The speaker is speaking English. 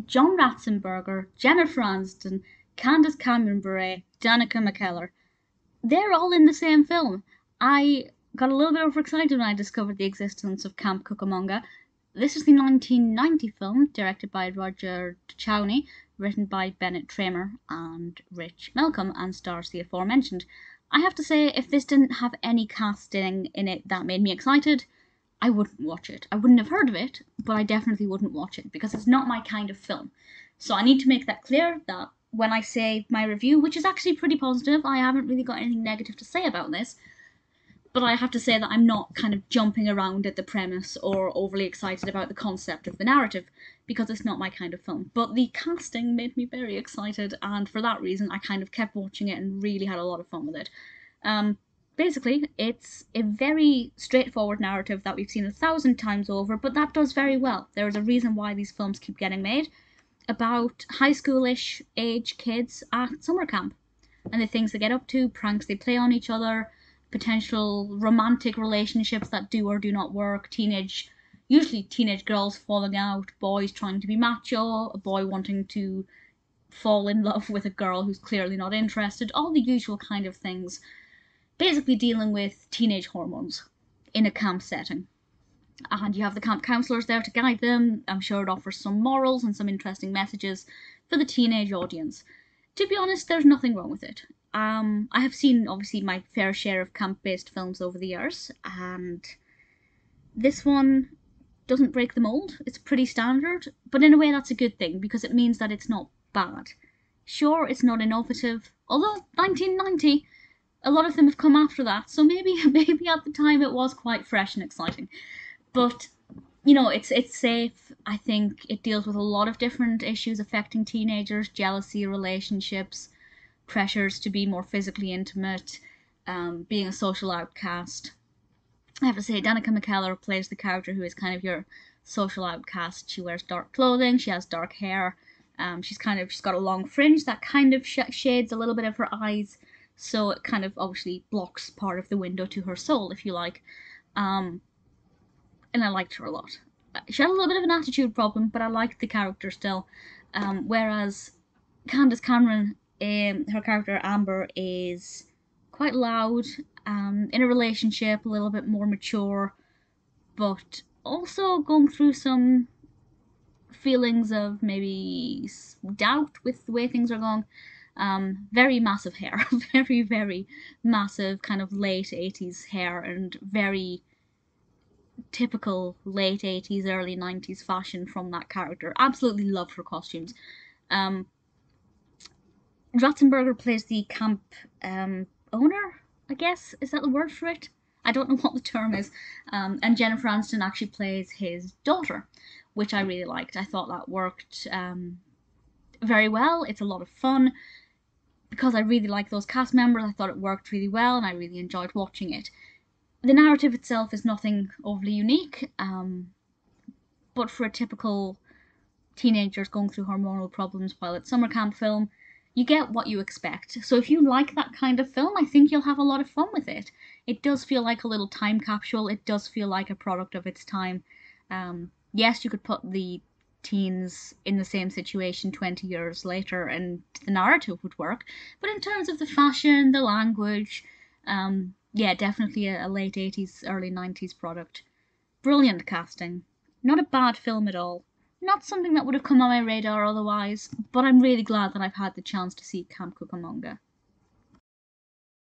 John Ratzenberger, Jennifer Aniston, Candace Bure, Danica McKellar. They're all in the same film. I got a little bit overexcited when I discovered the existence of Camp Cucamonga. This is the 1990 film, directed by Roger Downey, written by Bennett Tramer and Rich Malcolm, and stars the aforementioned. I have to say, if this didn't have any casting in it that made me excited, I wouldn't watch it. I wouldn't have heard of it, but I definitely wouldn't watch it because it's not my kind of film. So I need to make that clear that when I say my review, which is actually pretty positive, I haven't really got anything negative to say about this, but I have to say that I'm not kind of jumping around at the premise or overly excited about the concept of the narrative because it's not my kind of film. But the casting made me very excited, and for that reason I kind of kept watching it and really had a lot of fun with it. Basically, it's a very straightforward narrative that we've seen 1,000 times over, but that does very well. There is a reason why these films keep getting made, about high schoolish age kids at summer camp and the things they get up to, pranks they play on each other, potential romantic relationships that do or do not work, usually teenage girls falling out, boys trying to be macho, a boy wanting to fall in love with a girl who's clearly not interested, all the usual kind of things. Basically dealing with teenage hormones in a camp setting. And you have the camp counsellors there to guide them. I'm sure it offers some morals and some interesting messages for the teenage audience. To be honest, there's nothing wrong with it. I have seen, obviously, my fair share of camp-based films over the years, and this one doesn't break the mould. It's pretty standard, but in a way that's a good thing, because it means that it's not bad. Sure, it's not innovative, although 1990... a lot of them have come after that, so maybe at the time it was quite fresh and exciting. But, you know, it's safe. I think it deals with a lot of different issues affecting teenagers, jealousy, relationships, pressures to be more physically intimate, being a social outcast. I have to say, Danica McKellar plays the character who is kind of your social outcast. She wears dark clothing, she has dark hair, she's got a long fringe that kind of shades a little bit of her eyes, so it kind of obviously blocks part of the window to her soul, if you like. And I liked her a lot. She had a little bit of an attitude problem, but I liked the character still. Whereas Candace Cameron, her character Amber, is quite loud, in a relationship, a little bit more mature, but also going through some feelings of maybe doubt with the way things are going. Very massive hair, very, very massive kind of late 80s hair, and very typical late 80s, early 90s fashion from that character. Absolutely loved her costumes. Ratzenberger plays the camp owner, I guess. Is that the word for it? I don't know what the term is. And Jennifer Aniston actually plays his daughter, which I really liked. I thought that worked very well. It's a lot of fun. Because I really like those cast members, I thought it worked really well, and I really enjoyed watching it. The narrative itself is nothing overly unique, but for a typical teenagers going through hormonal problems while at summer camp film, you get what you expect. So if you like that kind of film, I think you'll have a lot of fun with it. It does feel like a little time capsule. It does feel like a product of its time. Yes, you could put the teens in the same situation 20 years later and the narrative would work, but in terms of the fashion, the language, yeah, definitely a late 80s, early 90s product. Brilliant casting. Not a bad film at all. Not something that would have come on my radar otherwise, but I'm really glad that I've had the chance to see Camp Cucamonga.